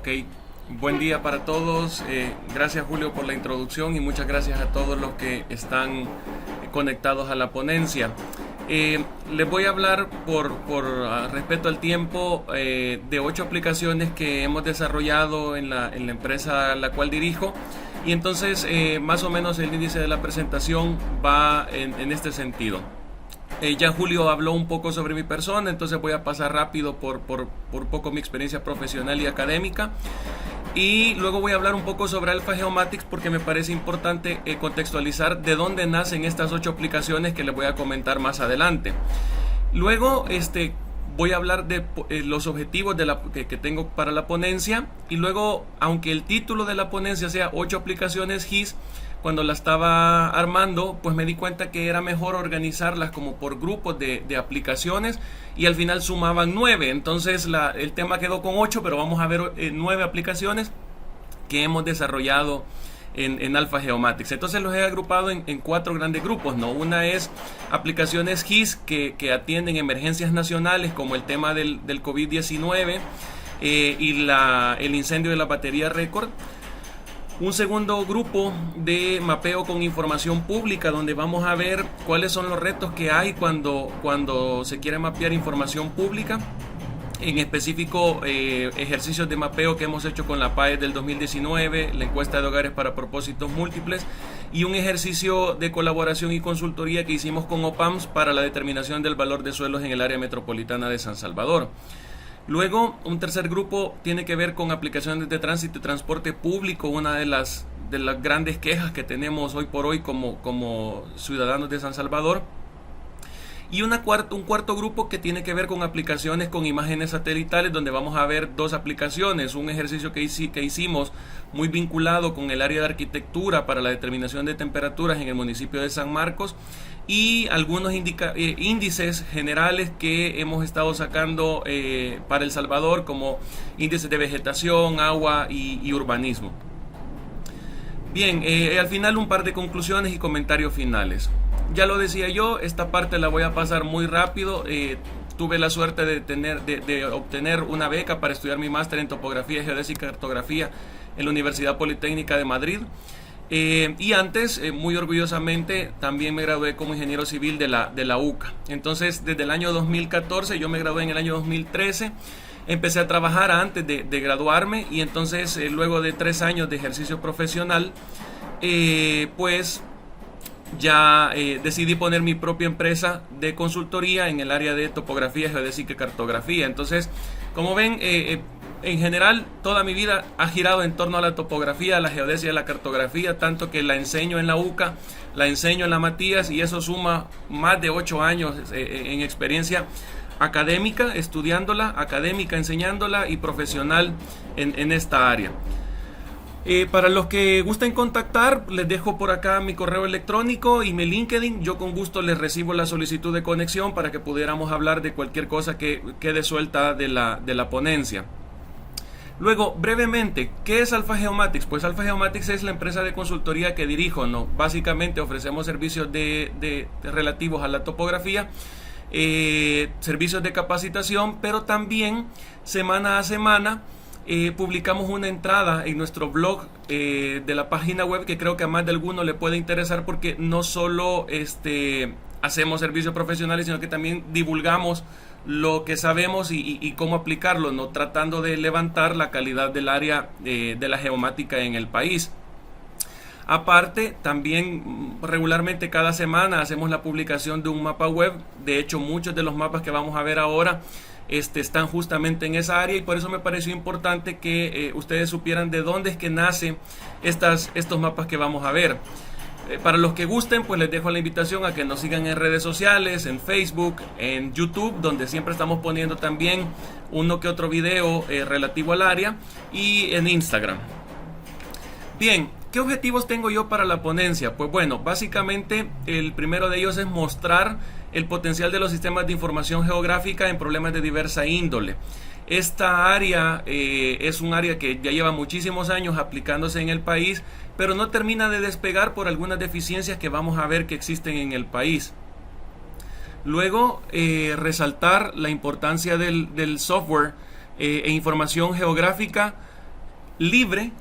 Ok, buen día para todos. Gracias Julio por la introducción y muchas gracias a todos los que están conectados a la ponencia. Les voy a hablar por respeto al tiempo de 8 aplicaciones que hemos desarrollado en la empresa a la cual dirijo. Y entonces más o menos el índice de la presentación va en este sentido. Ya Julio habló un poco sobre mi persona, entonces voy a pasar rápido por poco mi experiencia profesional y académica. Y luego voy a hablar un poco sobre Alpha Geomatics porque me parece importante contextualizar de dónde nacen estas 8 aplicaciones que les voy a comentar más adelante. Luego voy a hablar de los objetivos que tengo para la ponencia. Y luego, aunque el título de la ponencia sea 8 aplicaciones GIS, cuando la estaba armando, pues me di cuenta que era mejor organizarlas como por grupos de aplicaciones y al final sumaban 9. Entonces el tema quedó con 8, pero vamos a ver 9 aplicaciones que hemos desarrollado en Alpha Geomatics. Entonces los he agrupado en 4 grandes grupos, ¿no? Una es aplicaciones GIS que atienden emergencias nacionales como el tema del COVID-19 y el incendio de la batería récord. Un segundo grupo de mapeo con información pública, donde vamos a ver cuáles son los retos que hay cuando se quiere mapear información pública. En específico, ejercicios de mapeo que hemos hecho con la PAES del 2019, la encuesta de hogares para propósitos múltiples y un ejercicio de colaboración y consultoría que hicimos con OPAMS para la determinación del valor de suelos en el área metropolitana de San Salvador. Luego, un tercer grupo tiene que ver con aplicaciones de tránsito y transporte público, una de las grandes quejas que tenemos hoy por hoy como ciudadanos de San Salvador. Y un cuarto grupo que tiene que ver con aplicaciones con imágenes satelitales, donde vamos a ver 2 aplicaciones, un ejercicio que hicimos muy vinculado con el área de arquitectura para la determinación de temperaturas en el municipio de San Marcos y algunos índices generales que hemos estado sacando para El Salvador, como índices de vegetación, agua y urbanismo. Bien, al final un par de conclusiones y comentarios finales. Ya lo decía yo, esta parte la voy a pasar muy rápido. Tuve la suerte de obtener una beca para estudiar mi máster en topografía, geodesia y cartografía en la Universidad Politécnica de Madrid. Y antes, muy orgullosamente, también me gradué como ingeniero civil de la UCA. Entonces, desde el año 2014, yo me gradué en el año 2013. Empecé a trabajar antes de graduarme y entonces, luego de 3 años de ejercicio profesional, pues ya decidí poner mi propia empresa de consultoría en el área de topografía, geodesia y cartografía. Entonces, como ven, en general toda mi vida ha girado en torno a la topografía, a la geodesia y a la cartografía, tanto que la enseño en la UCA, la enseño en la Matías y eso suma más de 8 años en experiencia académica, estudiándola, académica, enseñándola y profesional en esta área. Para los que gusten contactar, les dejo por acá mi correo electrónico y mi LinkedIn. Yo con gusto les recibo la solicitud de conexión para que pudiéramos hablar de cualquier cosa que quede suelta de la ponencia. Luego, brevemente, ¿qué es Alpha Geomatics? Pues Alpha Geomatics es la empresa de consultoría que dirijo, ¿no? Básicamente ofrecemos servicios relativos a la topografía, servicios de capacitación, pero también semana a semana publicamos una entrada en nuestro blog de la página web que creo que a más de alguno le puede interesar, porque no solo hacemos servicios profesionales, sino que también divulgamos lo que sabemos y cómo aplicarlo, ¿no? Tratando de levantar la calidad del área de la geomática en el país. Aparte, también regularmente cada semana hacemos la publicación de un mapa web. De hecho, muchos de los mapas que vamos a ver ahora están justamente en esa área y por eso me pareció importante que ustedes supieran de dónde es que nacen estos mapas que vamos a ver. Para los que gusten, pues les dejo la invitación a que nos sigan en redes sociales, en Facebook, en YouTube, donde siempre estamos poniendo también uno que otro video relativo al área, y en Instagram. Bien, ¿qué objetivos tengo yo para la ponencia? Pues bueno, básicamente el primero de ellos es mostrar el potencial de los sistemas de información geográfica en problemas de diversa índole. Esta área es un área que ya lleva muchísimos años aplicándose en el país, pero no termina de despegar por algunas deficiencias que vamos a ver que existen en el país. Luego, resaltar la importancia del software e información geográfica libre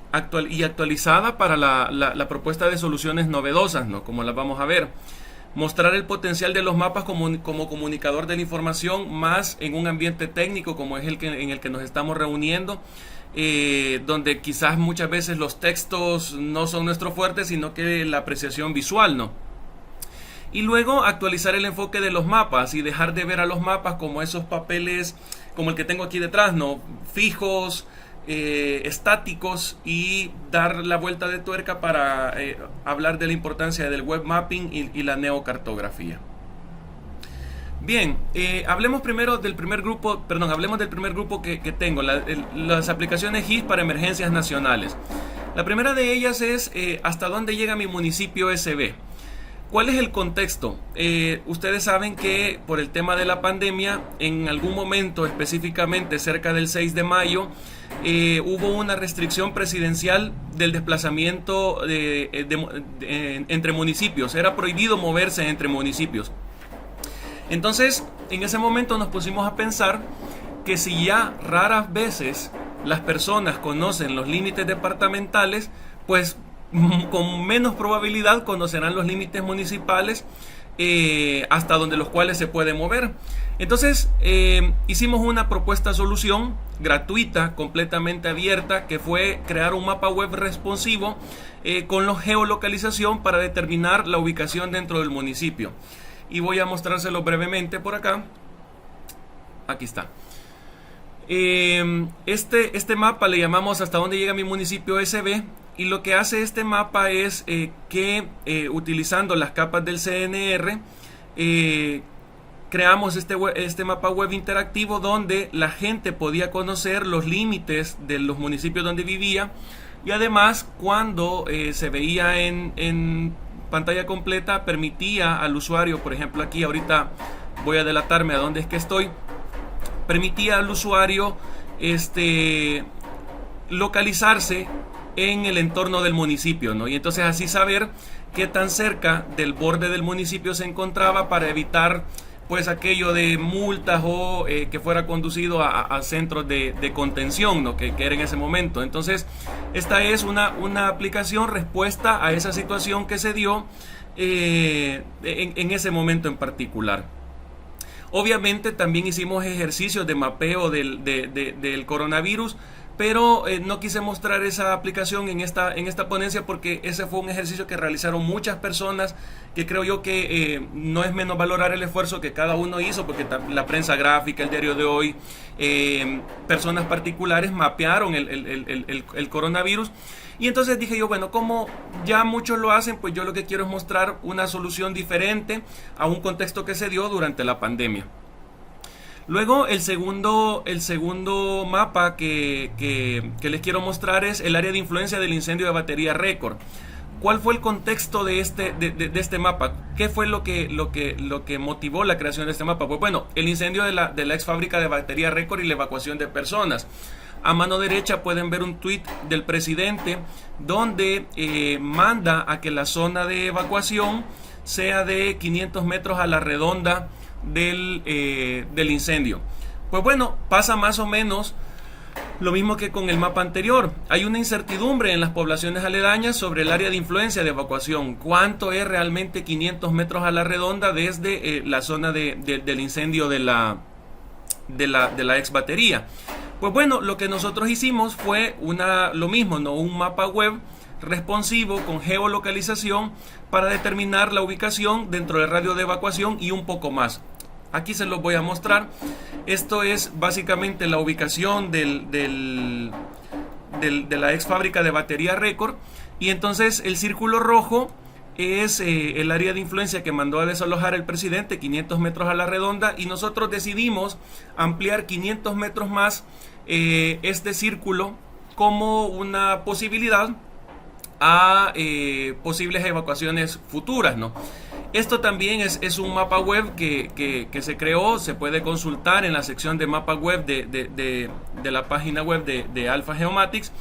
y actualizada para la propuesta de soluciones novedosas, ¿no? Como las vamos a ver. Mostrar el potencial de los mapas como comunicador de la información, más en un ambiente técnico como es en el que nos estamos reuniendo, donde quizás muchas veces los textos no son nuestro fuerte, sino que la apreciación visual, ¿no? Y luego actualizar el enfoque de los mapas y dejar de ver a los mapas como esos papeles, como el que tengo aquí detrás, ¿no? Fijos, estáticos, y dar la vuelta de tuerca para hablar de la importancia del web mapping y la neocartografía. Bien, hablemos primero del primer grupo, hablemos del primer grupo que tengo, las aplicaciones GIS para emergencias nacionales. La primera de ellas es hasta dónde llega mi municipio SB. ¿Cuál es el contexto? Ustedes saben que por el tema de la pandemia, en algún momento, específicamente cerca del 6 de mayo, hubo una restricción presidencial del desplazamiento entre municipios. Era prohibido moverse entre municipios. Entonces, en ese momento nos pusimos a pensar que si ya raras veces las personas conocen los límites departamentales, pues con menos probabilidad conocerán los límites municipales, hasta donde los cuales se puede mover. Entonces hicimos una propuesta solución gratuita, completamente abierta, que fue crear un mapa web responsivo con la geolocalización para determinar la ubicación dentro del municipio. Y voy a mostrárselo brevemente por acá. Aquí está. Este mapa le llamamos hasta dónde llega mi municipio SB. Y lo que hace este mapa es que utilizando las capas del CNR, creamos este mapa web interactivo donde la gente podía conocer los límites de los municipios donde vivía, y además cuando se veía en pantalla completa permitía al usuario, por ejemplo aquí ahorita voy a delatarme a dónde es que estoy, permitía al usuario localizarse en el entorno del municipio, ¿no? Y entonces así saber qué tan cerca del borde del municipio se encontraba para evitar pues aquello de multas o que fuera conducido a centros de contención, ¿no? que era en ese momento. Entonces esta es una aplicación respuesta a esa situación que se dio en ese momento en particular. Obviamente también hicimos ejercicios de mapeo del coronavirus, pero no quise mostrar esa aplicación en esta ponencia porque ese fue un ejercicio que realizaron muchas personas, que creo yo que no es menos valorar el esfuerzo que cada uno hizo, porque la prensa gráfica, el diario de hoy, personas particulares mapearon el coronavirus. Y entonces dije yo, bueno, como ya muchos lo hacen, pues yo lo que quiero es mostrar una solución diferente a un contexto que se dio durante la pandemia. Luego el segundo mapa que les quiero mostrar es el área de influencia del incendio de batería récord. ¿Cuál fue el contexto de este mapa? ¿Qué fue lo que motivó la creación de este mapa? Pues bueno, el incendio de la ex fábrica de batería récord y la evacuación de personas. A mano derecha pueden ver un tuit del presidente donde manda a que la zona de evacuación sea de 500 metros a la redonda del incendio. Pues bueno, pasa más o menos lo mismo que con el mapa anterior. Hay una incertidumbre en las poblaciones aledañas sobre el área de influencia de evacuación. ¿Cuánto es realmente 500 metros a la redonda desde la zona del incendio de la ex batería? Pues bueno, lo que nosotros hicimos fue lo mismo, ¿no? Un mapa web responsivo con geolocalización para determinar la ubicación dentro del radio de evacuación y un poco más. Aquí se los voy a mostrar. Esto es básicamente la ubicación de la ex fábrica de batería récord, y entonces el círculo rojo es el área de influencia que mandó a desalojar el presidente, 500 metros a la redonda, y nosotros decidimos ampliar 500 metros más este círculo como una posibilidad a posibles evacuaciones futuras, ¿no? Esto también es un mapa web que se creó, se puede consultar en la sección de mapa web de la página web de Alpha Geomatics,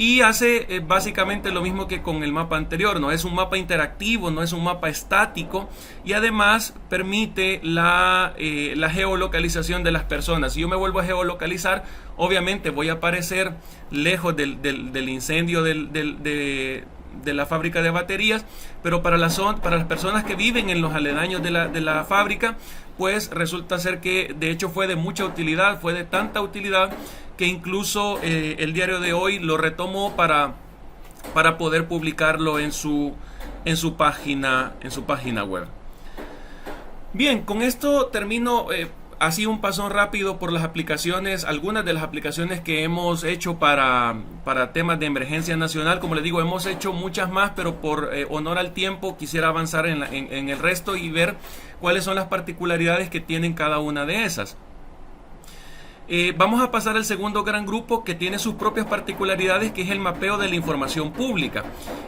y hace básicamente lo mismo que con el mapa anterior. No es un mapa interactivo, no es un mapa estático, y además permite la geolocalización de las personas. Si yo me vuelvo a geolocalizar, obviamente voy a aparecer lejos del incendio de la fábrica de baterías, pero para las personas que viven en los aledaños de la fábrica, pues resulta ser que de hecho fue de mucha utilidad, fue de tanta utilidad que incluso el diario de hoy lo retomó para poder publicarlo en su página web. Bien, con esto termino así un pasón rápido por las aplicaciones, algunas de las aplicaciones que hemos hecho para temas de emergencia nacional. Como les digo, hemos hecho muchas más, pero por honor al tiempo quisiera avanzar en el resto y ver cuáles son las particularidades que tienen cada una de esas. Vamos a pasar al segundo gran grupo, que tiene sus propias particularidades, que es el mapeo de la información pública.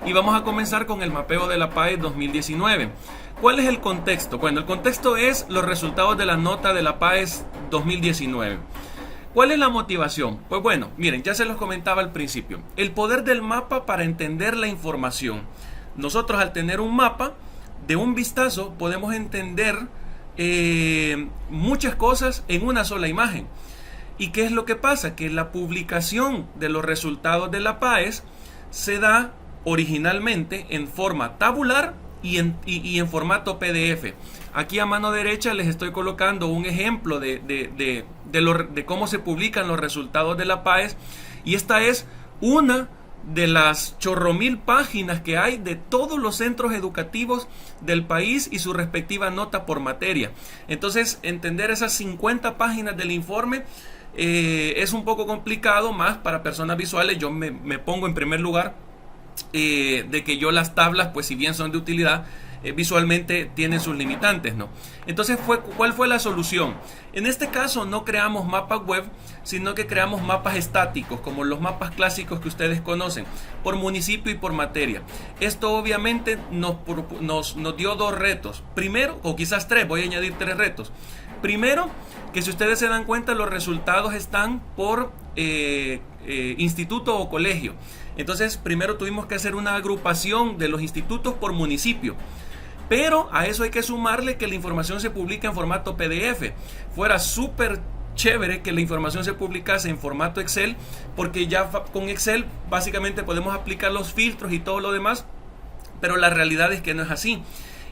Y vamos a comenzar con el mapeo de la PAES 2019. ¿Cuál es el contexto? Bueno, el contexto es los resultados de la nota de la PAES 2019. ¿Cuál es la motivación? Pues bueno, miren, ya se los comentaba al principio. El poder del mapa para entender la información. Nosotros, al tener un mapa, de un vistazo podemos entender muchas cosas en una sola imagen. ¿Y qué es lo que pasa? Que la publicación de los resultados de la PAES se da originalmente en forma tabular y en formato PDF. Aquí a mano derecha les estoy colocando un ejemplo de cómo se publican los resultados de la PAES, y esta es una de las chorromil páginas que hay de todos los centros educativos del país y su respectiva nota por materia. Entonces, entender esas 50 páginas del informe es un poco complicado, más para personas visuales. Yo me pongo en primer lugar de que yo las tablas, pues si bien son de utilidad, visualmente tienen sus limitantes, ¿no? Entonces, ¿cuál fue la solución? En este caso no creamos mapas web, sino que creamos mapas estáticos, como los mapas clásicos que ustedes conocen, por municipio y por materia. Esto obviamente nos dio dos retos. Primero, o quizás tres, voy a añadir tres retos. Primero, que si ustedes se dan cuenta, los resultados están por instituto o colegio. Entonces, primero tuvimos que hacer una agrupación de los institutos por municipio. Pero a eso hay que sumarle que la información se publica en formato PDF. Fuera súper chévere que la información se publicase en formato Excel, porque ya con Excel básicamente podemos aplicar los filtros y todo lo demás, pero la realidad es que no es así.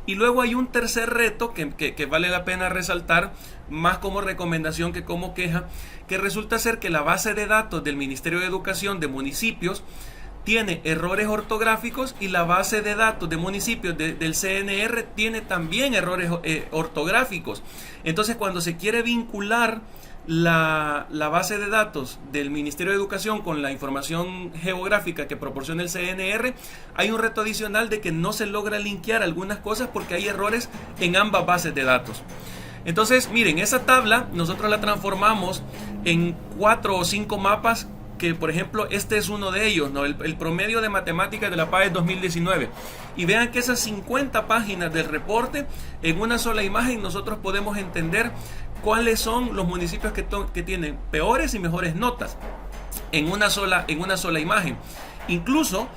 Y luego hay un tercer reto que vale la pena resaltar, más como recomendación que como queja, que resulta ser que la base de datos del Ministerio de Educación de municipios tiene errores ortográficos, y la base de datos de municipios del CNR tiene también errores ortográficos. Entonces, cuando se quiere vincular la base de datos del Ministerio de Educación con la información geográfica que proporciona el CNR, hay un reto adicional de que no se logra linkear algunas cosas porque hay errores en ambas bases de datos. Entonces, miren, esa tabla nosotros la transformamos en 4 o 5 mapas, que por ejemplo este es uno de ellos, ¿no? El promedio de matemáticas de la PAES 2019, y vean que esas 50 páginas del reporte, en una sola imagen nosotros podemos entender cuáles son los municipios que tienen peores y mejores notas en una sola imagen. Incluso,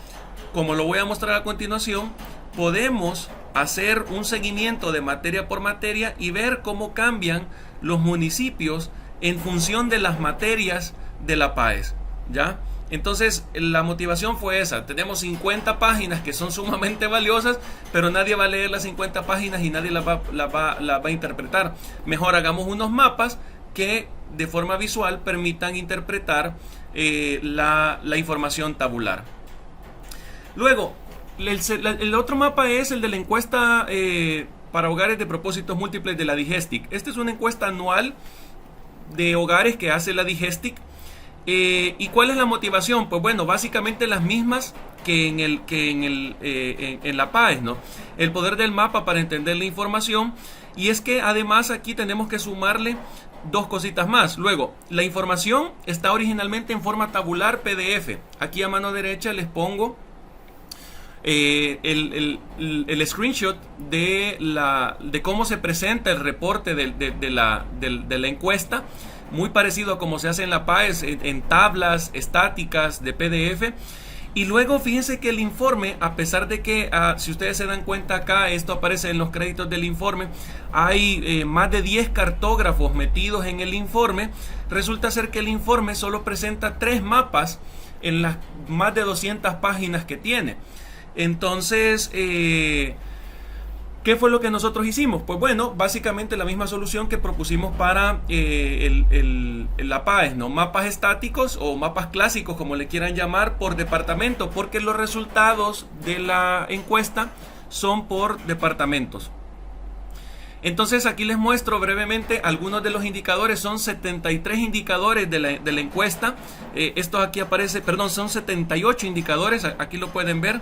como lo voy a mostrar a continuación, podemos hacer un seguimiento de materia por materia y ver cómo cambian los municipios en función de las materias de la PAES, ¿ya? Entonces, la motivación fue esa. Tenemos 50 páginas que son sumamente valiosas, pero nadie va a leer las 50 páginas y nadie las va a interpretar. Mejor hagamos unos mapas que de forma visual permitan interpretar la información tabular. Luego, el otro mapa es el de la encuesta para hogares de propósitos múltiples de la DIGESTIC. Esta es una encuesta anual de hogares que hace la DIGESTIC. ¿Y cuál es la motivación? Pues bueno, básicamente las mismas que en la PAES, ¿no? El poder del mapa para entender la información, y es que además aquí tenemos que sumarle dos cositas más. Luego, la información está originalmente en forma tabular PDF. Aquí a mano derecha les pongo el screenshot de cómo se presenta el reporte de la encuesta. muy parecido a como se hace en la PAES, en tablas estáticas de PDF. Y luego fíjense que el informe, a pesar de que, si ustedes se dan cuenta acá, esto aparece en los créditos del informe, hay más de 10 cartógrafos metidos en el informe. Resulta ser que el informe solo presenta 3 mapas en las más de 200 páginas que tiene. Entonces, ¿qué fue lo que nosotros hicimos? Pues bueno, básicamente la misma solución que propusimos para la PAES, ¿no? Mapas estáticos o mapas clásicos, como le quieran llamar, por departamento, porque los resultados de la encuesta son por departamentos. Entonces aquí les muestro brevemente algunos de los indicadores. Son 73 indicadores de la encuesta. Esto aquí aparece, perdón, son 78 indicadores, aquí lo pueden ver,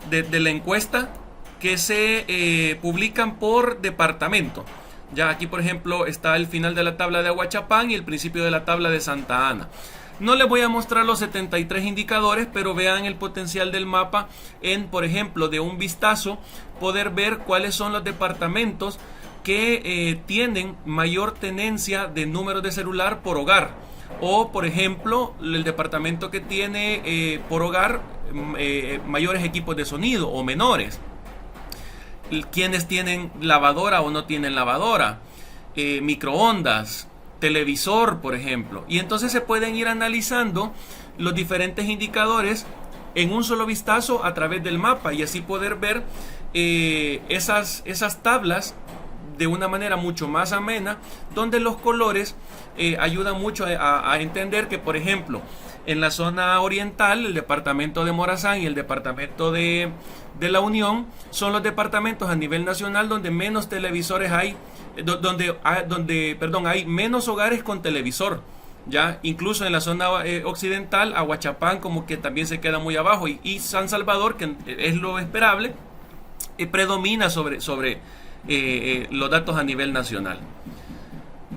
de la encuesta, que se publican por departamento. Ya aquí, por ejemplo, está el final de la tabla de Ahuachapán y el principio de la tabla de Santa Ana. No les voy a mostrar los 73 indicadores, pero vean el potencial del mapa en, por ejemplo, de un vistazo, poder ver cuáles son los departamentos que tienen mayor tenencia de números de celular por hogar. O, por ejemplo, el departamento que tiene por hogar mayores equipos de sonido o menores. Quienes tienen lavadora o no tienen lavadora, microondas, televisor, por ejemplo. Y entonces se pueden ir analizando los diferentes indicadores en un solo vistazo a través del mapa y así poder ver esas tablas de una manera mucho más amena, donde los colores ayudan mucho a entender que, por ejemplo, en la zona oriental, el departamento de Morazán y el departamento de la Unión son los departamentos a nivel nacional donde menos televisores hay, donde hay menos hogares con televisor. Ya, incluso en la zona occidental, Ahuachapán como que también se queda muy abajo, y San Salvador, que es lo esperable, predomina sobre los datos a nivel nacional.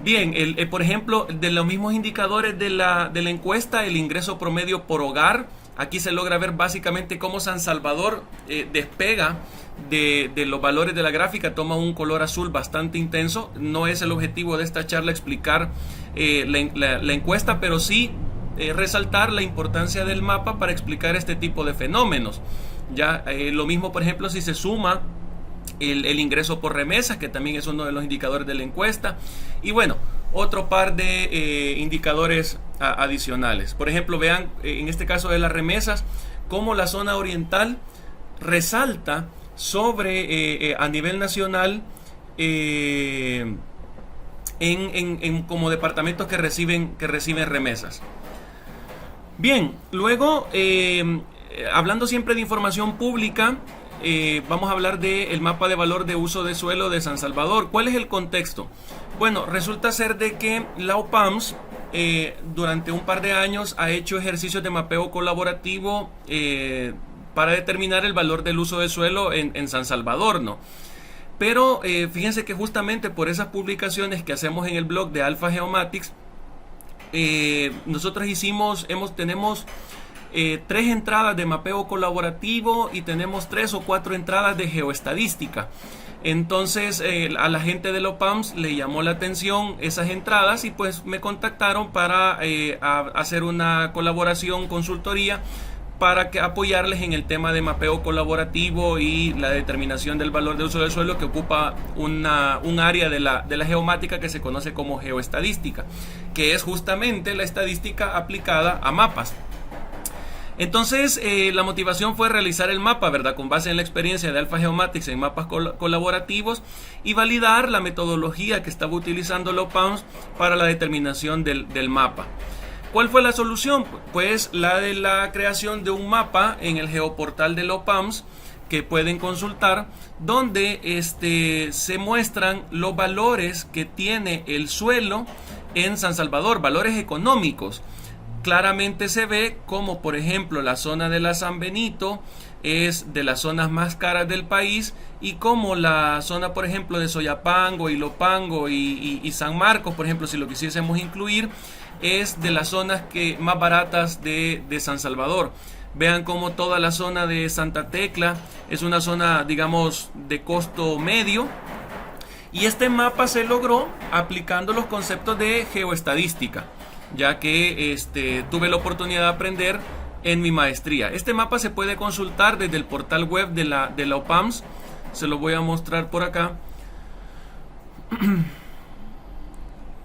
Bien, por ejemplo, de los mismos indicadores de la encuesta, el ingreso promedio por hogar, aquí se logra ver básicamente cómo San Salvador despega de los valores de la gráfica, toma un color azul bastante intenso. No es el objetivo de esta charla explicar la encuesta, pero sí resaltar la importancia del mapa para explicar este tipo de fenómenos. Ya, lo mismo, por ejemplo, si se suma el ingreso por remesas, que también es uno de los indicadores de la encuesta, y bueno, otro par de indicadores adicionales. Por ejemplo, vean en este caso de las remesas, cómo la zona oriental resalta sobre a nivel nacional como departamentos que reciben remesas. Bien, luego hablando siempre de información pública, vamos a hablar del mapa de valor de uso de suelo de San Salvador. ¿Cuál es el contexto? Bueno, resulta ser de que la OPAMS durante un par de años ha hecho ejercicios de mapeo colaborativo para determinar el valor del uso de suelo en San Salvador, ¿no? Pero fíjense que justamente por esas publicaciones que hacemos en el blog de Alpha Geomatics, nosotros tenemos 3 entradas de mapeo colaborativo y tenemos 3 o 4 entradas de geoestadística. Entonces a la gente de OPAMS le llamó la atención esas entradas y pues me contactaron para hacer una colaboración, consultoría, para apoyarles en el tema de mapeo colaborativo y la determinación del valor de uso del suelo, que ocupa un área de la geomática que se conoce como geoestadística, que es justamente la estadística aplicada a mapas. Entonces la motivación fue realizar el mapa, ¿verdad?, con base en la experiencia de Alpha Geomatics en mapas colaborativos, y validar la metodología que estaba utilizando la OPAMS para la determinación del mapa. ¿Cuál fue la solución? Pues la de la creación de un mapa en el geoportal de la OPAMS que pueden consultar, donde se muestran los valores que tiene el suelo en San Salvador, valores económicos. Claramente se ve como, por ejemplo, la zona de la San Benito es de las zonas más caras del país, y como la zona, por ejemplo, de Soyapango, Ilopango y San Marcos, por ejemplo, si lo quisiésemos incluir, es de las zonas más baratas de San Salvador. Vean como toda la zona de Santa Tecla es una zona, digamos, de costo medio, Y este mapa se logró aplicando los conceptos de geoestadística, ya que tuve la oportunidad de aprender en mi maestría. Este mapa se puede consultar desde el portal web de la OPAMS. Se lo voy a mostrar por acá.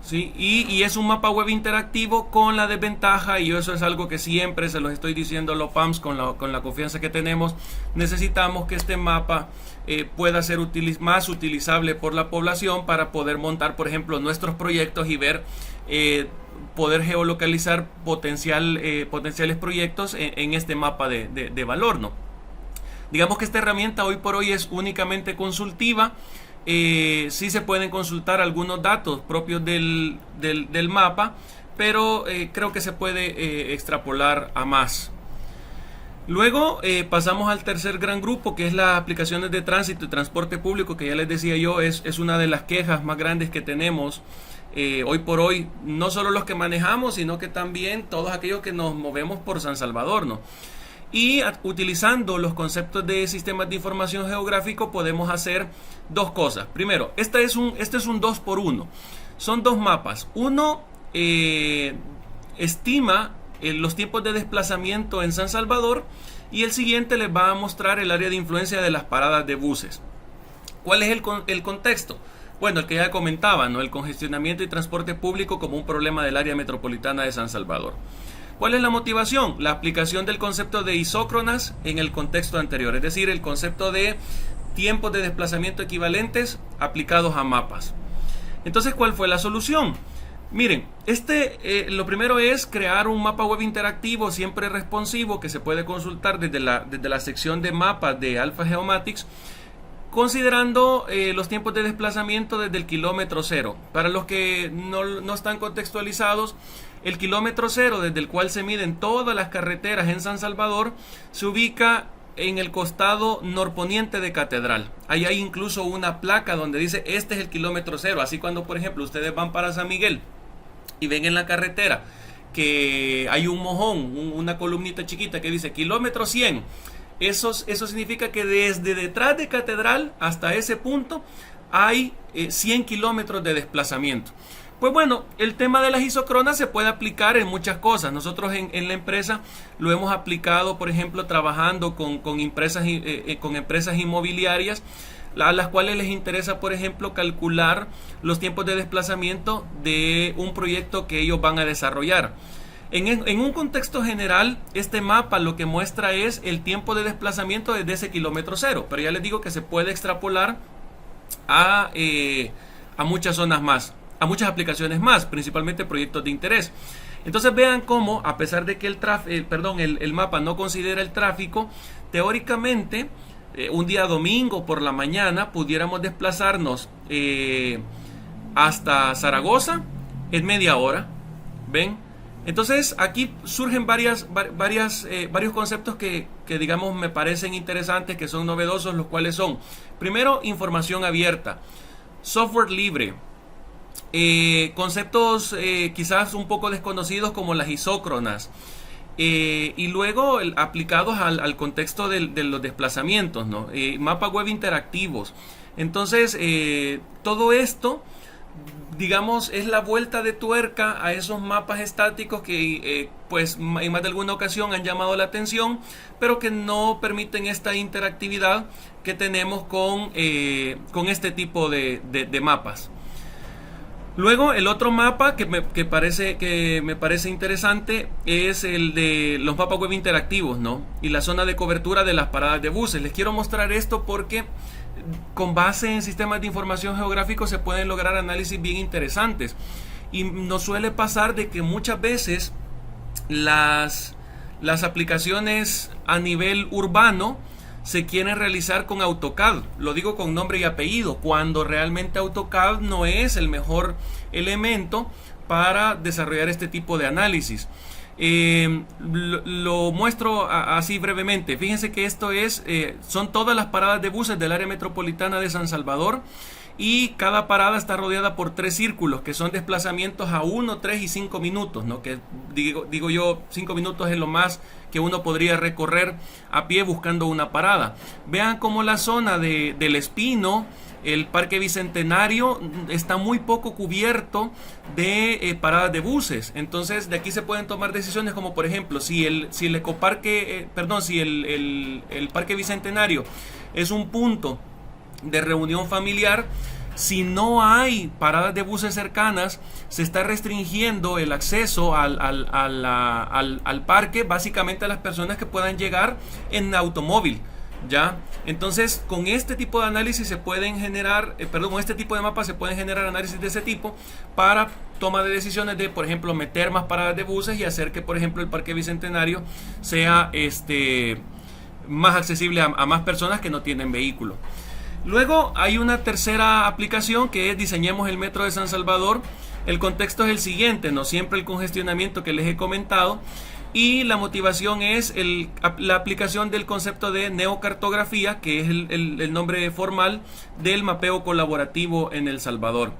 ¿Sí? Y es un mapa web interactivo con la desventaja, y eso es algo que siempre se los estoy diciendo a los PAMS con la confianza que tenemos. Necesitamos que este mapa pueda ser más utilizable por la población para poder montar, por ejemplo, nuestros proyectos y ver, poder geolocalizar potenciales proyectos en este mapa de valor, ¿no? Digamos que esta herramienta hoy por hoy es únicamente consultiva. Sí se pueden consultar algunos datos propios del mapa, pero creo que se puede extrapolar a más. Luego pasamos al tercer gran grupo, que es las aplicaciones de tránsito y transporte público, que ya les decía yo, es una de las quejas más grandes que tenemos hoy por hoy, no solo los que manejamos, sino que también todos aquellos que nos movemos por San Salvador, ¿no? Y utilizando los conceptos de sistemas de información geográfico podemos hacer dos cosas. Primero, este es un 2x1. Son dos mapas. Uno estima los tiempos de desplazamiento en San Salvador, y el siguiente les va a mostrar el área de influencia de las paradas de buses. ¿Cuál es el contexto? Bueno, el que ya comentaba, ¿no? El congestionamiento y transporte público como un problema del área metropolitana de San Salvador. ¿Cuál es la motivación? La aplicación del concepto de isócronas en el contexto anterior, es decir, el concepto de tiempos de desplazamiento equivalentes aplicados a mapas. Entonces, ¿cuál fue la solución? Miren, lo primero es crear un mapa web interactivo siempre responsivo que se puede consultar desde la sección de mapas de Alpha Geomatics, considerando los tiempos de desplazamiento desde el kilómetro cero. Para los que no están contextualizados, el kilómetro cero, desde el cual se miden todas las carreteras en San Salvador, se ubica en el costado norponiente de Catedral. Ahí hay incluso una placa donde dice: este es el kilómetro cero. Así, cuando por ejemplo ustedes van para San Miguel y ven en la carretera que hay un mojón, una columnita chiquita que dice kilómetro 100, eso significa que desde detrás de Catedral hasta ese punto hay 100 kilómetros de desplazamiento. Pues bueno, el tema de las isócronas se puede aplicar en muchas cosas. Nosotros en la empresa lo hemos aplicado, por ejemplo, trabajando con empresas inmobiliarias, a las cuales les interesa, por ejemplo, calcular los tiempos de desplazamiento de un proyecto que ellos van a desarrollar. En un contexto general, este mapa lo que muestra es el tiempo de desplazamiento desde ese kilómetro cero, pero ya les digo que se puede extrapolar a muchas zonas más, a muchas aplicaciones más, principalmente proyectos de interés. Entonces vean cómo, a pesar de que el mapa no considera el tráfico, teóricamente un día domingo por la mañana pudiéramos desplazarnos hasta Zaragoza en media hora. ¿Ven? Entonces aquí surgen varios conceptos que digamos me parecen interesantes, que son novedosos, los cuales son: primero, información abierta, software libre, conceptos quizás un poco desconocidos como las isócronas, y luego aplicados al contexto de los desplazamientos, ¿no? Mapas web interactivos. Entonces todo esto, digamos, es la vuelta de tuerca a esos mapas estáticos que pues en más de alguna ocasión han llamado la atención, pero que no permiten esta interactividad que tenemos con este tipo de mapas. Luego, el otro mapa que me parece interesante es el de los mapas web interactivos, ¿no? Y la zona de cobertura de las paradas de buses. Les quiero mostrar esto porque con base en sistemas de información geográfico se pueden lograr análisis bien interesantes. Y nos suele pasar de que muchas veces las aplicaciones a nivel urbano se quieren realizar con AutoCAD. Lo digo con nombre y apellido, cuando realmente AutoCAD no es el mejor elemento para desarrollar este tipo de análisis. Lo muestro así brevemente. Fíjense que esto son todas las paradas de buses del área metropolitana de San Salvador, y cada parada está rodeada por 3 círculos que son desplazamientos a 1, 3 y 5 minutos, ¿no? Que digo yo, 5 minutos es lo más que uno podría recorrer a pie buscando una parada. Vean cómo la zona del Espino, el Parque Bicentenario, está muy poco cubierto de paradas de buses. Entonces de aquí se pueden tomar decisiones como, por ejemplo, si el Parque Bicentenario es un punto de reunión familiar, si no hay paradas de buses cercanas, se está restringiendo el acceso al parque básicamente a las personas que puedan llegar en automóvil, ¿ya? Entonces, con este tipo de análisis se pueden generar, con este tipo de mapas se pueden generar análisis de ese tipo para toma de decisiones de, por ejemplo, meter más paradas de buses y hacer que, por ejemplo, el Parque Bicentenario sea más accesible a más personas que no tienen vehículo. Luego hay una tercera aplicación que es Diseñemos el Metro de San Salvador. El contexto es el siguiente, no siempre el congestionamiento que les he comentado, y la motivación es la aplicación del concepto de neocartografía, que es el nombre formal del mapeo colaborativo en El Salvador.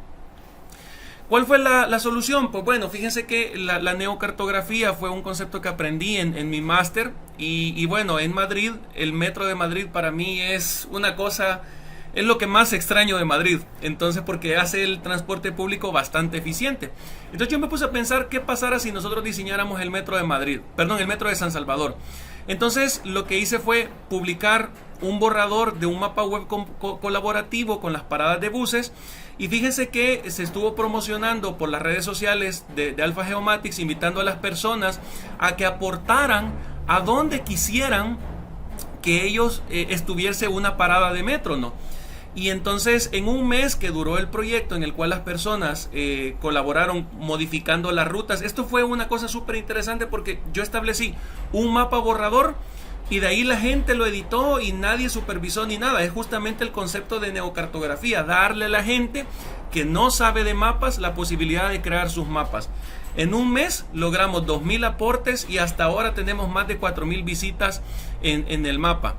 ¿Cuál fue la solución? Pues bueno, fíjense que la neocartografía fue un concepto que aprendí en mi máster y bueno, en Madrid, el metro de Madrid para mí es una cosa, es lo que más extraño de Madrid. Entonces, porque hace el transporte público bastante eficiente. Entonces yo me puse a pensar qué pasara si nosotros diseñáramos el metro de Madrid, el metro de San Salvador. Entonces lo que hice fue publicar un borrador de un mapa web colaborativo con las paradas de buses. Y fíjense que se estuvo promocionando por las redes sociales de Alpha Geomatics, invitando a las personas a que aportaran a donde quisieran que ellos estuviese una parada de metro, ¿no? Y entonces en un mes que duró el proyecto, en el cual las personas colaboraron modificando las rutas, esto fue una cosa súper interesante porque yo establecí un mapa borrador y de ahí la gente lo editó y nadie supervisó ni nada. Es justamente el concepto de neocartografía, darle a la gente que no sabe de mapas la posibilidad de crear sus mapas. En un mes logramos 2.000 aportes y hasta ahora tenemos más de 4.000 visitas en el mapa.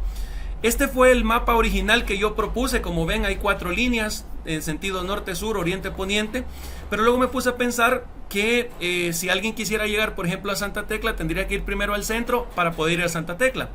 Este fue el mapa original que yo propuse. Como ven, hay 4 líneas en sentido norte-sur, oriente-poniente. Pero luego me puse a pensar que si alguien quisiera llegar, por ejemplo, a Santa Tecla, tendría que ir primero al centro para poder ir a Santa Tecla.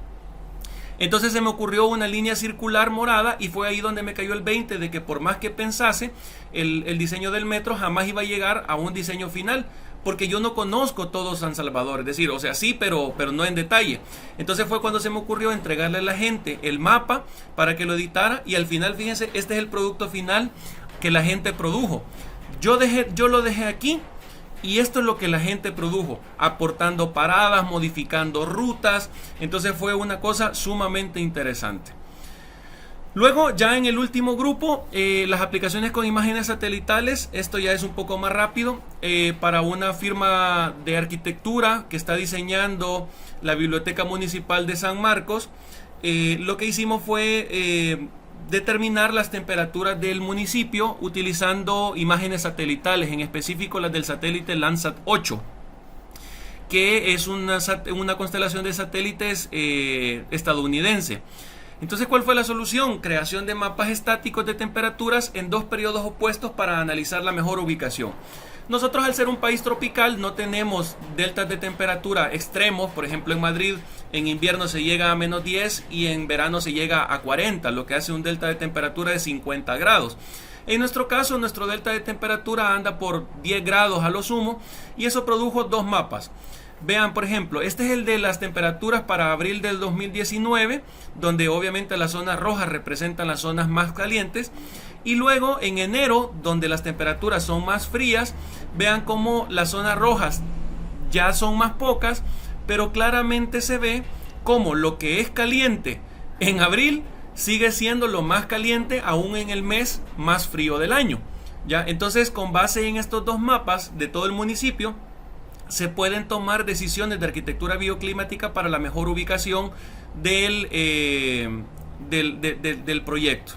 Entonces se me ocurrió una línea circular morada y fue ahí donde me cayó el 20 de que por más que pensase el diseño del metro, jamás iba a llegar a un diseño final, porque yo no conozco todo San Salvador, es decir, o sea, sí, pero no en detalle. Entonces fue cuando se me ocurrió entregarle a la gente el mapa para que lo editara y al final, fíjense, este es el producto final que la gente produjo. Yo lo dejé aquí y esto es lo que la gente produjo, aportando paradas, modificando rutas. Entonces fue una cosa sumamente interesante. Luego, ya en el último grupo, las aplicaciones con imágenes satelitales. Esto ya es un poco más rápido. Para una firma de arquitectura que está diseñando la Biblioteca Municipal de San Marcos, lo que hicimos fue determinar las temperaturas del municipio utilizando imágenes satelitales, en específico las del satélite Landsat 8, que es una constelación de satélites estadounidense. Entonces, ¿cuál fue la solución? Creación de mapas estáticos de temperaturas en 2 periodos opuestos para analizar la mejor ubicación. Nosotros, al ser un país tropical, no tenemos deltas de temperatura extremos. Por ejemplo, en Madrid en invierno se llega a -10 y en verano se llega a 40, lo que hace un delta de temperatura de 50 grados. En nuestro caso, nuestro delta de temperatura anda por 10 grados a lo sumo y eso produjo 2 mapas. Vean, por ejemplo, este es el de las temperaturas para abril del 2019, donde obviamente las zonas rojas representan las zonas más calientes. Y luego en enero, donde las temperaturas son más frías, vean cómo las zonas rojas ya son más pocas, pero claramente se ve cómo lo que es caliente en abril sigue siendo lo más caliente aún en el mes más frío del año. ¿Ya? Entonces, con base en estos 2 mapas de todo el municipio, se pueden tomar decisiones de arquitectura bioclimática para la mejor ubicación del proyecto.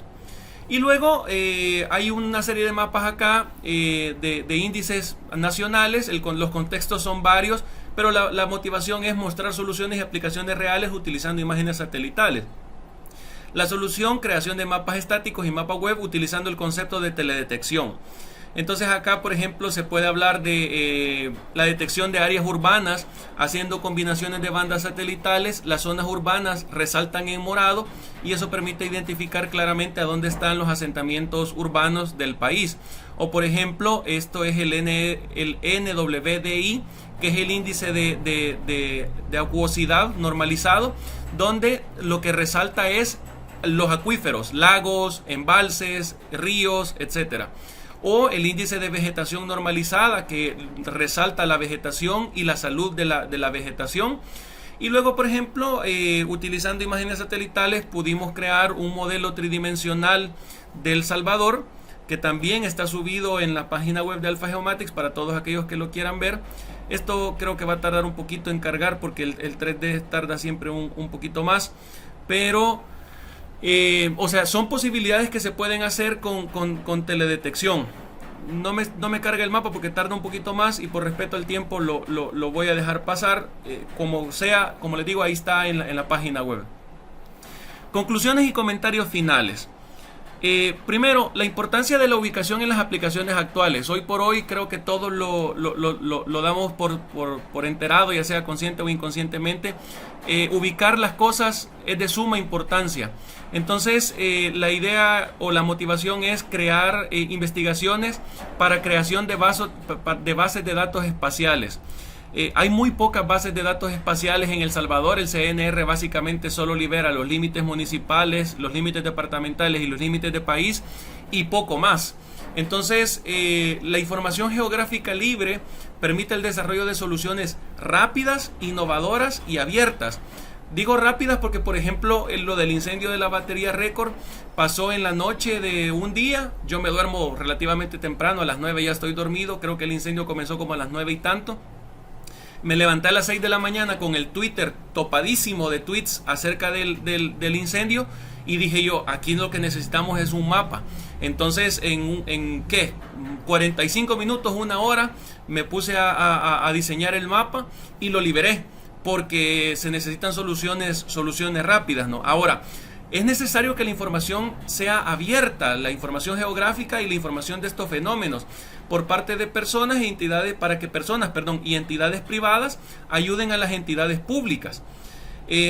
Y luego hay una serie de mapas acá de índices nacionales. Los contextos son varios, pero la motivación es mostrar soluciones y aplicaciones reales utilizando imágenes satelitales. La solución, creación de mapas estáticos y mapas web utilizando el concepto de teledetección. Entonces acá, por ejemplo, se puede hablar de la detección de áreas urbanas haciendo combinaciones de bandas satelitales. Las zonas urbanas resaltan en morado y eso permite identificar claramente a dónde están los asentamientos urbanos del país. O por ejemplo, esto es el NWDI, que es el índice de acuosidad normalizado, donde lo que resalta es los acuíferos, lagos, embalses, ríos, etcétera. O el índice de vegetación normalizada, que resalta la vegetación y la salud de la vegetación. Y luego, por ejemplo, utilizando imágenes satelitales pudimos crear un modelo tridimensional de El Salvador, que también está subido en la página web de Alpha Geomatics para todos aquellos que lo quieran ver. Esto creo que va a tardar un poquito en cargar porque el 3D tarda siempre un poquito más, pero o sea, son posibilidades que se pueden hacer con teledetección. No me carga el mapa porque tarda un poquito más y por respeto al tiempo lo voy a dejar pasar. Como sea, como les digo, ahí está en la página web. Conclusiones y comentarios finales. Primero, la importancia de la ubicación en las aplicaciones actuales. Hoy por hoy creo que todos lo damos por enterado, ya sea consciente o inconscientemente. Ubicar las cosas es de suma importancia. Entonces, la idea o la motivación es crear investigaciones para creación de bases de datos espaciales. Hay muy pocas bases de datos espaciales en El Salvador. El CNR básicamente solo libera los límites municipales, los límites departamentales y los límites de país y poco más. Entonces, la información geográfica libre permite el desarrollo de soluciones rápidas, innovadoras y abiertas. Digo rápidas porque, por ejemplo, lo del incendio de la batería récord pasó en la noche de un día. Yo me duermo relativamente temprano, a las 9 ya estoy dormido. Creo que el incendio comenzó como a las 9 y tanto. Me levanté a las 6 de la mañana con el Twitter topadísimo de tweets acerca del incendio y dije yo, aquí lo que necesitamos es un mapa. Entonces, en ¿qué? 45 minutos, una hora, me puse a diseñar el mapa y lo liberé porque se necesitan soluciones rápidas, ¿no? Ahora, es necesario que la información sea abierta, la información geográfica y la información de estos fenómenos por parte de personas e entidades, para que personas, y entidades privadas ayuden a las entidades públicas.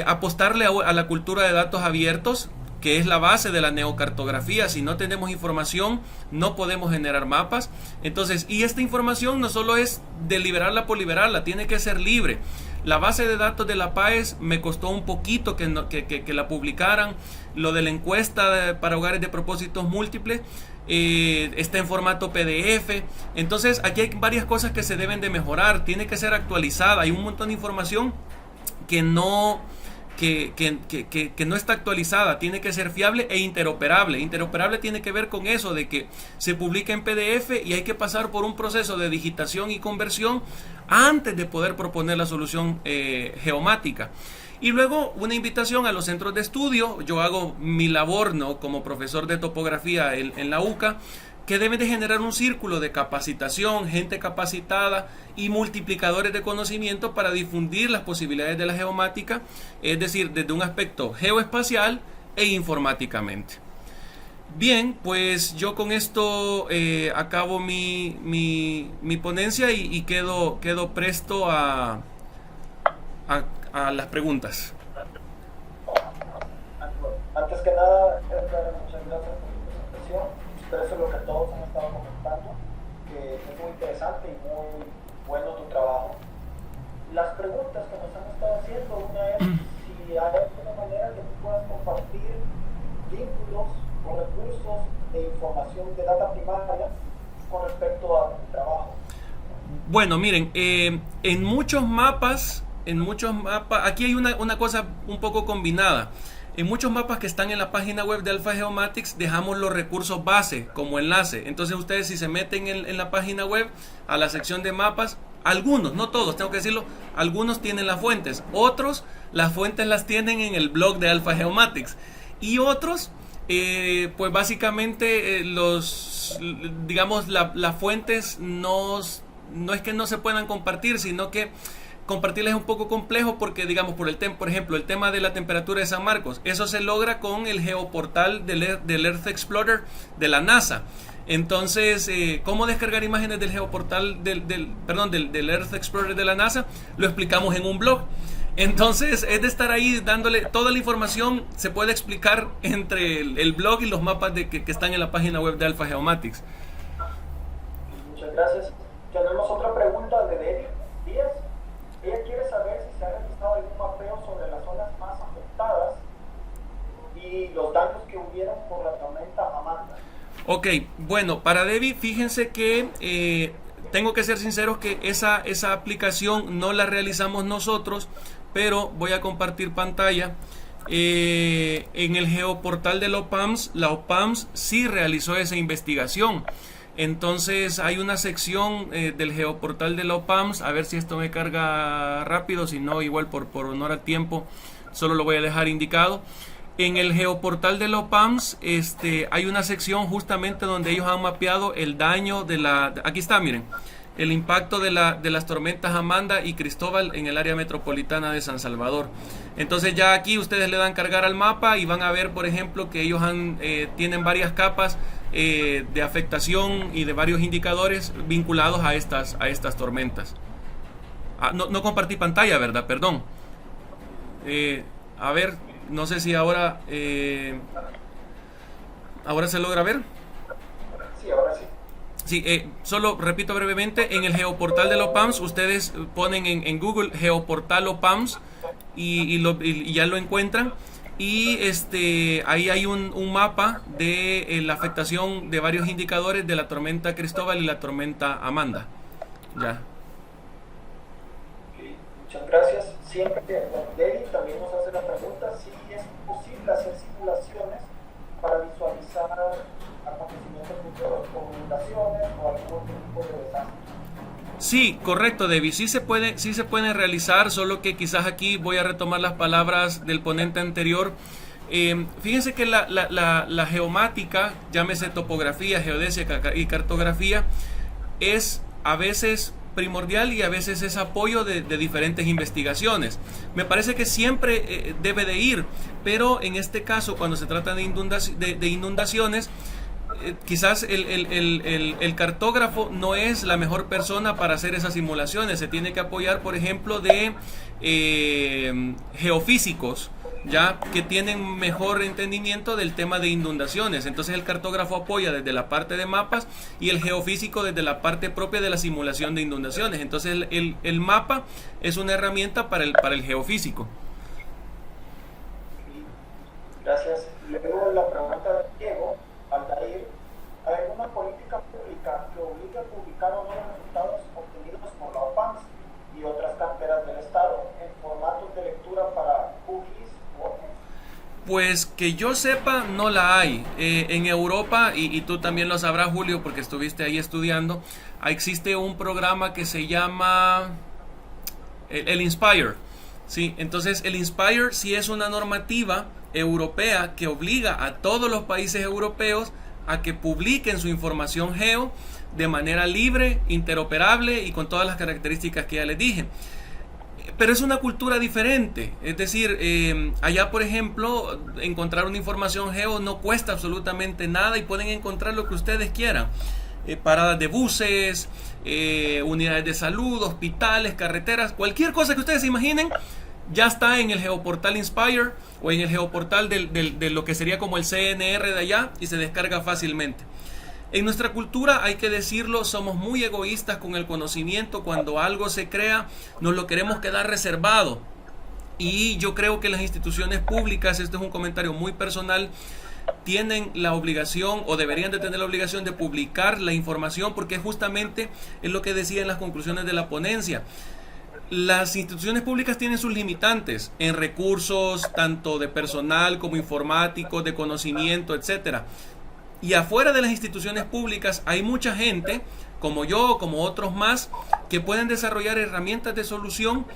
Apostarle a la cultura de datos abiertos, que es la base de la neocartografía. Si no tenemos información, no podemos generar mapas. Entonces, y esta información no solo es de liberarla por liberarla, tiene que ser libre. La base de datos de la PAES me costó un poquito que la publicaran. Lo de la encuesta para hogares de propósitos múltiples está en formato PDF. Entonces aquí hay varias cosas que se deben de mejorar. Tiene que ser actualizada. Hay un montón de información que no está actualizada. Tiene que ser fiable e interoperable. Interoperable tiene que ver con eso de que se publica en PDF y hay que pasar por un proceso de digitación y conversión antes de poder proponer la solución geomática. Y luego una invitación a los centros de estudio. Yo hago mi labor, ¿no?, como profesor de topografía en la UCA, que deben de generar un círculo de capacitación, gente capacitada y multiplicadores de conocimiento para difundir las posibilidades de la geomática, es decir, desde un aspecto geoespacial e informáticamente. Bien, pues yo con esto acabo mi ponencia y quedo presto a las preguntas. Antes que nada, muchas gracias por tu presentación. Pero eso es lo que todos han estado comentando, que es muy interesante y muy bueno tu trabajo. Las preguntas que nos han estado haciendo, una es si hay alguna manera que tú puedas compartir vínculos o recursos de información de data primaria con respecto a tu trabajo. Bueno, miren, en muchos mapas, aquí hay una cosa un poco combinada. En muchos mapas que están en la página web de Alpha Geomatics dejamos los recursos base como enlace. Entonces ustedes, si se meten en la página web a la sección de mapas, algunos, no todos, tengo que decirlo, algunos tienen las fuentes, otros las fuentes las tienen en el blog de Alpha Geomatics y otros pues básicamente las fuentes no es que no se puedan compartir, sino que compartirles es un poco complejo porque, digamos, por ejemplo, el tema de la temperatura de San Marcos, eso se logra con el geoportal del Earth Explorer de la NASA. Entonces, ¿cómo descargar imágenes del geoportal del Earth Explorer de la NASA? Lo explicamos en un blog. Entonces, es de estar ahí dándole toda la información, se puede explicar entre el blog y los mapas que están en la página web de Alpha Geomatics. Muchas gracias. Tenemos otra pregunta de Debbie Díaz. Ella quiere saber si se ha realizado algún mapeo sobre las zonas más afectadas y los daños que hubieron por la tormenta Amanda. Ok, bueno, para Debbie, fíjense que tengo que ser sinceros que esa aplicación no la realizamos nosotros, pero voy a compartir pantalla. En el geoportal de la OPAMS sí realizó esa investigación. Entonces hay una sección del geoportal de la OPAMS, a ver si esto me carga rápido, si no, igual por honor al tiempo, solo lo voy a dejar indicado. En el geoportal de la OPAMS hay una sección justamente donde ellos han mapeado el daño aquí está, miren, el impacto de las tormentas Amanda y Cristóbal en el área metropolitana de San Salvador. Entonces ya aquí ustedes le dan cargar al mapa y van a ver, por ejemplo, que ellos tienen varias capas de afectación y de varios indicadores vinculados a estas tormentas. No compartí pantalla, ¿verdad? Perdón. A ver, no sé si ahora se logra ver. Sí, ahora sí. Sí, solo repito brevemente, en el geoportal de la OPAMS, ustedes ponen en Google geoportal OPAMS y ya lo encuentran. Y ahí hay un mapa de la afectación de varios indicadores de la tormenta Cristóbal y la tormenta Amanda. Ya. Okay, muchas gracias. Siempre Debbie también nos hace la pregunta si es posible hacer simulaciones para visualizar acontecimientos futuros como inundaciones o algún otro tipo de desastre. Sí, correcto, Debbie. Sí se puede realizar, solo que quizás aquí voy a retomar las palabras del ponente anterior. Fíjense que la geomática, llámese topografía, geodesia y cartografía, es a veces primordial y a veces es apoyo de diferentes investigaciones. Me parece que siempre debe de ir, pero en este caso, cuando se trata de inundaciones, quizás el cartógrafo no es la mejor persona para hacer esas simulaciones. Se tiene que apoyar, por ejemplo, de geofísicos, ya que tienen mejor entendimiento del tema de inundaciones. Entonces el cartógrafo apoya desde la parte de mapas y el geofísico desde la parte propia de la simulación de inundaciones. Entonces el mapa es una herramienta para el geofísico. Gracias. Luego la pregunta de Diego Aldair: ¿hay alguna política pública que obligue a publicar o no los resultados obtenidos por la OPAMS y otras carteras del Estado en formatos de lectura para cookies o...? Pues que yo sepa, no la hay. En Europa, y tú también lo sabrás, Julio, porque estuviste ahí estudiando, existe un programa que se llama el Inspire. ¿Sí? Entonces el Inspire sí es una normativa europea que obliga a todos los países europeos a que publiquen su información geo de manera libre, interoperable y con todas las características que ya les dije. Pero es una cultura diferente, es decir, allá por ejemplo encontrar una información geo no cuesta absolutamente nada y pueden encontrar lo que ustedes quieran. Paradas de buses, unidades de salud, hospitales, carreteras, cualquier cosa que ustedes se imaginen ya está en el geoportal Inspire o en el geoportal de lo que sería como el CNR de allá y se descarga fácilmente. En nuestra cultura, hay que decirlo, somos muy egoístas con el conocimiento. Cuando algo se crea, nos lo queremos quedar reservado. Y yo creo que las instituciones públicas, este es un comentario muy personal, tienen la obligación o deberían de tener la obligación de publicar la información, porque justamente es lo que decía en las conclusiones de la ponencia. Las instituciones públicas tienen sus limitantes en recursos, tanto de personal como informáticos, de conocimiento, etcétera. Y afuera de las instituciones públicas hay mucha gente, como yo, como otros más, que pueden desarrollar herramientas de solución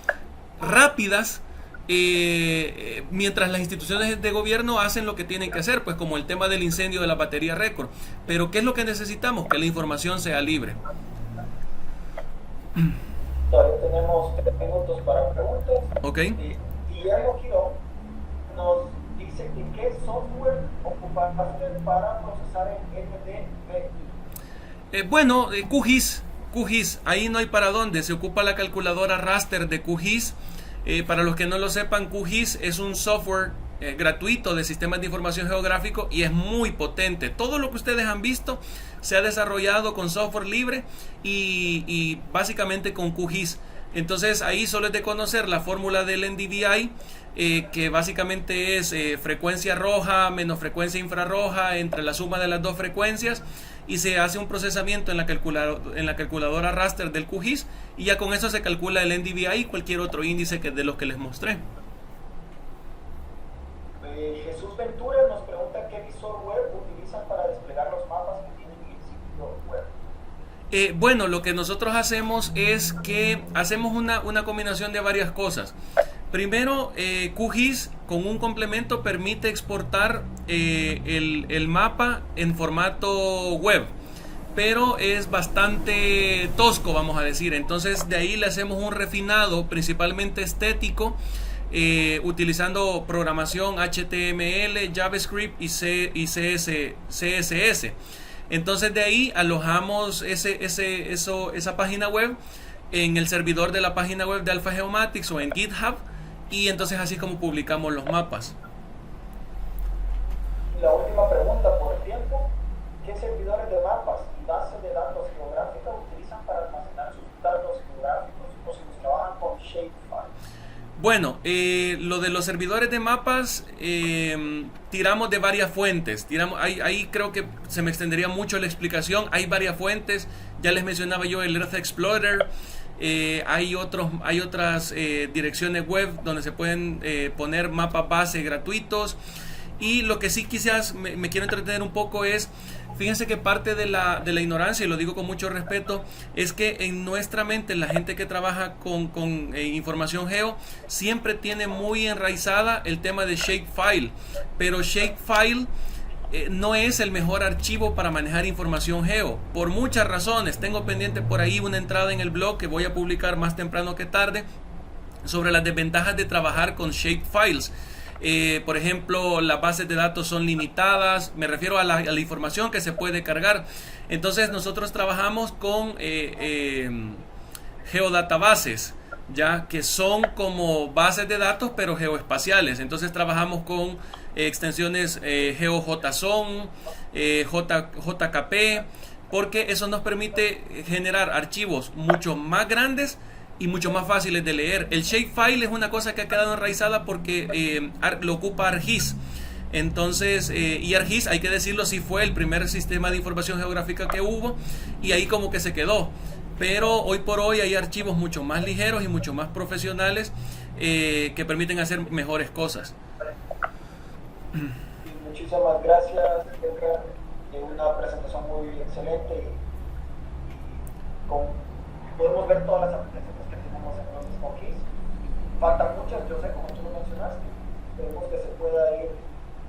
rápidas, mientras las instituciones de gobierno hacen lo que tienen que hacer, pues como el tema del incendio de la batería récord. Pero ¿qué es lo que necesitamos? Que la información sea libre. Todavía tenemos 3 minutos para preguntas. Ok. Guillermo Quirón nos dice que qué software ocupaste para procesar el NDVI. Bueno, QGIS, ahí no hay para dónde, se ocupa la calculadora raster de QGIS. Para los que no lo sepan, QGIS es un software gratuito de sistemas de información geográfico y es muy potente. Todo lo que ustedes han visto se ha desarrollado con software libre y básicamente con QGIS. Entonces ahí solo es de conocer la fórmula del NDVI, que básicamente es frecuencia roja menos frecuencia infrarroja entre la suma de las dos frecuencias, y se hace un procesamiento en la calculadora raster del QGIS, y ya con eso se calcula el NDVI y cualquier otro índice de los que les mostré. Jesús Ventura nos pregunta qué visor web utilizan para desplegar los mapas que tienen en el sitio web. Bueno, lo que nosotros hacemos es que hacemos una combinación de varias cosas. Primero, QGIS con un complemento permite exportar el mapa en formato web, pero es bastante tosco, vamos a decir. Entonces de ahí le hacemos un refinado principalmente estético, utilizando programación HTML, JavaScript y CSS. Entonces de ahí alojamos esa página web en el servidor de la página web de Alpha Geomatics o en GitHub, y entonces así es como publicamos los mapas. La última pregunta por el tiempo: ¿qué servidores de mapas y bases de datos geográficas utilizan para almacenar sus datos geográficos, o si los trabajan con Shapefile? Bueno, lo de los servidores de mapas, tiramos de varias fuentes. Ahí creo que se me extendería mucho la explicación. Hay varias fuentes. Ya les mencionaba yo el Earth Explorer. Hay otras direcciones web donde se pueden poner mapas base gratuitos. Y lo que sí quizás me quiero entretener un poco es, fíjense que parte de la ignorancia, y lo digo con mucho respeto, es que en nuestra mente la gente que trabaja con información geo siempre tiene muy enraizada el tema de Shapefile, pero Shapefile no es el mejor archivo para manejar información geo, por muchas razones. Tengo pendiente por ahí una entrada en el blog que voy a publicar más temprano que tarde sobre las desventajas de trabajar con Shapefiles. Por ejemplo, las bases de datos son limitadas, me refiero a la información que se puede cargar. Entonces nosotros trabajamos con geodatabases, ya que son como bases de datos pero geoespaciales. Entonces trabajamos con extensiones GeoJSON, JKP, porque eso nos permite generar archivos mucho más grandes y mucho más fáciles de leer. El Shapefile es una cosa que ha quedado enraizada porque lo ocupa ArcGIS. Entonces, y ArcGIS, hay que decirlo, sí fue el primer sistema de información geográfica que hubo, y ahí como que se quedó. Pero hoy por hoy hay archivos mucho más ligeros y mucho más profesionales que permiten hacer mejores cosas. Muchísimas gracias, Edgar. Una presentación muy excelente y podemos ver todas las aplicaciones que tenemos en los mismos KISS. Faltan muchas, yo sé, como tú lo mencionaste. Esperemos que se pueda ir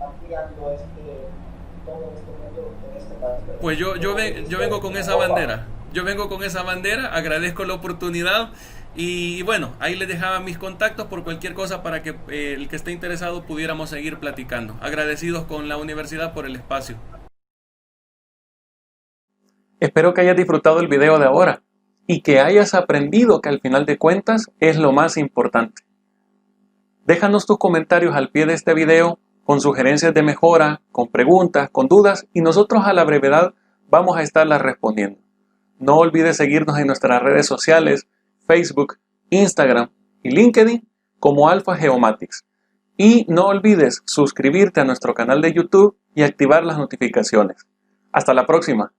ampliando todo este mundo en este país. Pues yo vengo con esa bandera. Yo vengo con esa bandera, agradezco la oportunidad y bueno, ahí les dejaba mis contactos por cualquier cosa para que el que esté interesado pudiéramos seguir platicando. Agradecidos con la universidad por el espacio. Espero que hayas disfrutado el video de ahora y que hayas aprendido que al final de cuentas es lo más importante. Déjanos tus comentarios al pie de este video con sugerencias de mejora, con preguntas, con dudas, y nosotros a la brevedad vamos a estarlas respondiendo. No olvides seguirnos en nuestras redes sociales, Facebook, Instagram y LinkedIn como Alpha Geomatics. Y no olvides suscribirte a nuestro canal de YouTube y activar las notificaciones. Hasta la próxima.